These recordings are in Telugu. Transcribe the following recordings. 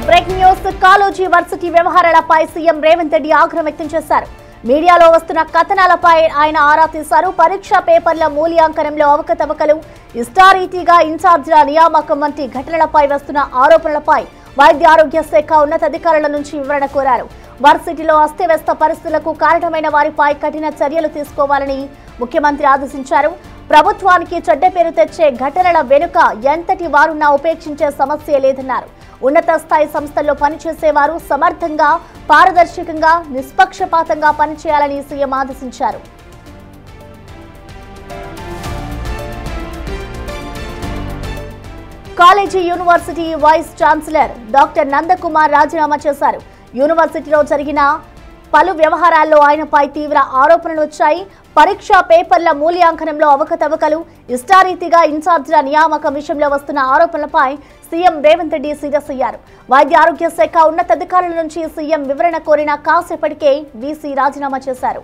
బ్రేకింగ్ న్యూస్ కాలోజీ వర్సిటీ వ్యవహారాలపై సీఎం రేవంత్ రెడ్డి ఆగ్రహం వ్యక్తం చేశారు. మీడియాలో వస్తున్న కథనాలపై ఆయన ఆరా తీశారు. పరీక్షా పేపర్ల మూల్యాంకనంలో అవకతవకలు, ఇష్టారీతిగా ఇన్ఛార్జీల నియామకం వంటి ఘటనలపై వస్తున్న ఆరోపణలపై వైద్య ఆరోగ్య శాఖ ఉన్నతాధికారుల నుంచి వివరణ కోరారు. వర్సిటీలో అస్తవ్యస్త పరిస్థితులకు కారణమైన వారిపై కఠిన చర్యలు తీసుకోవాలని ముఖ్యమంత్రి ఆదేశించారు. ప్రభుత్వానికి చెడ్డ పేరు తెచ్చే ఘటనల వెనుక ఎంతటి వారున్నా ఉపేక్షించే సమస్య లేదన్నారు. ఉన్నత స్థాయి సంస్థల్లో పనిచేసేవారు సమర్థంగా, పారదర్శకంగా, నిష్పక్షపాతంగా పనిచేయాలని సీఎం ఆదేశించారు. College university vice chancellor doctor Nandakumar రాజీనామా చేశారు. యూనివర్సిటీలో జరిగిన పలు వ్యవహారాల్లో ఆయనపై తీవ్ర ఆరోపణలు వచ్చాయి. పరీక్షా పేపర్ల మూల్యాంకనంలో అవకతవకలు, ఇష్టారీతిగా ఇన్ఛార్జీల నియామకం విషయంలో వస్తున్న ఆరోపణలపై సీఎం రేవంత్ రెడ్డి సీరియస్ అయ్యారు. వైద్య ఆరోగ్య శాఖ ఉన్నతాధికారుల నుంచి సీఎం వివరణ కోరిన కాసేపటికే వీసీ రాజీనామా చేశారు.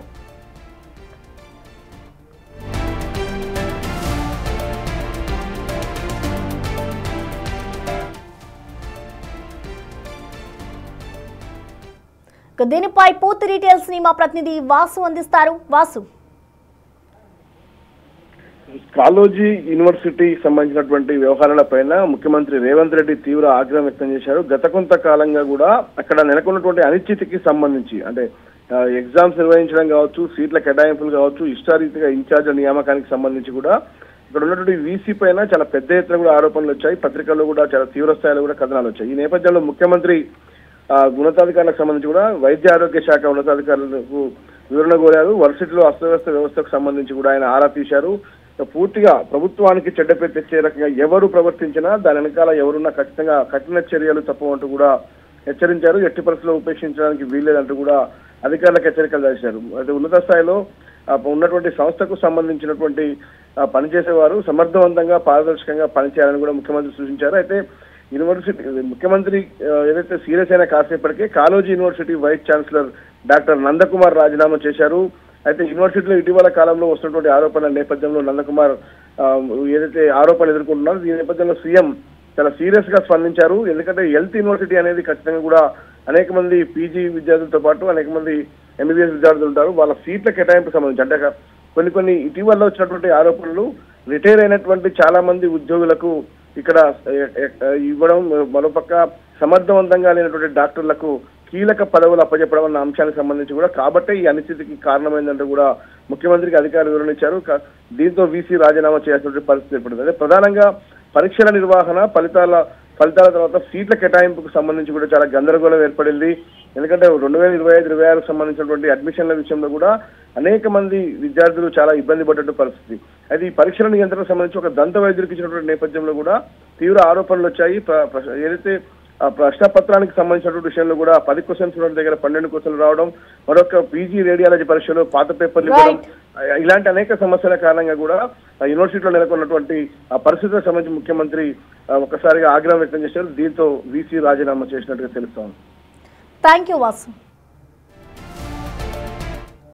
దీనిపై పూర్తి డీటెయిల్స్ ని మా ప్రతినిధి వాసు అందిస్తారు. వాసు, కాలోజీ యూనివర్సిటీ సంబంధించినటువంటి వ్యవహారాలపైన ముఖ్యమంత్రి రేవంత్ రెడ్డి తీవ్ర ఆగ్రహం వ్యక్తం చేశారు. గత కొంతకాలంగా కూడా అక్కడ నెలకొన్నటువంటి అనిశ్చితికి సంబంధించి, అంటే ఎగ్జామ్స్ నిర్వహించడం కావచ్చు, సీట్ల కేటాయింపులు కావచ్చు, ఇష్టారీతిగా ఇన్ఛార్జ్ నియామకానికి సంబంధించి కూడా ఇక్కడ ఉన్నటువంటి వీసీ పైన చాలా పెద్ద ఎత్తున కూడా ఆరోపణలు వచ్చాయి. పత్రికల్లో కూడా చాలా తీవ్ర స్థాయిలో కూడా కథనాలు వచ్చాయి. ఈ నేపథ్యంలో ముఖ్యమంత్రి ఉన్నతాధికారులకు సంబంధించి కూడా వైద్య ఆరోగ్య శాఖ ఉన్నతాధికారులకు వివరణ కోరారు. వర్సిటీలో అస్తవ్యస్త వ్యవస్థకు సంబంధించి కూడా ఆయన ఆరా తీశారు. పూర్తిగా ప్రభుత్వానికి చెడ్డ పేరు తెచ్చే రకంగా ఎవరు ప్రవర్తించినా దాని వెనకాల ఎవరున్నా ఖచ్చితంగా కఠిన చర్యలు తప్పవంటూ కూడా హెచ్చరించారు. ఎట్టి పరిస్థితుల్లో ఉపేక్షించడానికి వీల్లేదంటూ కూడా అధికారులకు హెచ్చరికలు చేశారు. అయితే ఉన్నత స్థాయిలో ఉన్నటువంటి సంస్థకు సంబంధించినటువంటి పనిచేసేవారు సమర్థవంతంగా, పారదర్శకంగా పనిచేయాలని కూడా ముఖ్యమంత్రి సూచించారు. అయితే యూనివర్సిటీ ముఖ్యమంత్రి ఏదైతే సీరియస్ అయినా కాసేపటికే Kaloji university vice chancellor doctor Nandakumar రాజీనామా చేశారు. అయితే యూనివర్సిటీలో ఇటీవల కాలంలో వస్తున్నటువంటి ఆరోపణల నేపథ్యంలో నందకుమార్ ఏదైతే ఆరోపణలు ఎదుర్కొంటున్నారో ఈ నేపథ్యంలో సీఎం చాలా సీరియస్ గా స్పందించారు. ఎందుకంటే హెల్త్ యూనివర్సిటీ అనేది ఖచ్చితంగా కూడా అనేక మంది పీజీ విద్యార్థులతో పాటు అనేక మంది ఎంబీబీఎస్ విద్యార్థులు ఉంటారు. వాళ్ళ సీట్ల కేటాయింపు సంబంధించి అంటే కొన్ని ఇటీవల వచ్చినటువంటి ఆరోపణలు రిటైర్ అయినటువంటి చాలా మంది ఉద్యోగులకు ఇక్కడ ఇవ్వడం, మరోపక్క సమర్థవంతంగా లేనటువంటి డాక్టర్లకు కీలక పదవులు అప్పచెప్పడం అన్న అంశానికి సంబంధించి కూడా కాబట్టే ఈ అనిశ్చితికి కారణమైందంటూ కూడా ముఖ్యమంత్రికి అధికారులు వివరించారు. దీంతో వీసీ రాజీనామా చేయాల్సిన పరిస్థితి ఏర్పడింది. అదే ప్రధానంగా పరీక్షల నిర్వహణ, ఫలితాల తర్వాత సీట్ల కేటాయింపుకు సంబంధించి కూడా చాలా గందరగోళం ఏర్పడింది. ఎందుకంటే 2025-26 సంబంధించినటువంటి అడ్మిషన్ల విషయంలో కూడా అనేక మంది విద్యార్థులు చాలా ఇబ్బంది పడ్డ పరిస్థితి. అయితే ఈ పరీక్షల నియంత్రణకు సంబంధించి ఒక దంత వైద్యుడికి ఇచ్చినటువంటి నేపథ్యంలో కూడా తీవ్ర ఆరోపణలు వచ్చాయి. ఏదైతే ప్రశ్నపత్రానికి సంబంధించినటువంటి విషయంలో కూడా 10 క్వశ్చన్స్ ఉన్న దగ్గర 12 క్వశ్చన్లు రావడం, మరొక పీజీ రేడియాలజీ పరీక్షలో పాత పేపర్లు ఇవ్వడం, ఇలాంటి అనేక సమస్యల కారణంగా కూడా యూనివర్సిటీలో నెలకొన్నటువంటి పరిస్థితులకు సంబంధించి ముఖ్యమంత్రి ఒకసారిగా ఆగ్రహం వ్యక్తం చేశారు. దీంతో వీసీ రాజీనామా చేసినట్టుగా తెలుస్తోంది. Thank you Vasu.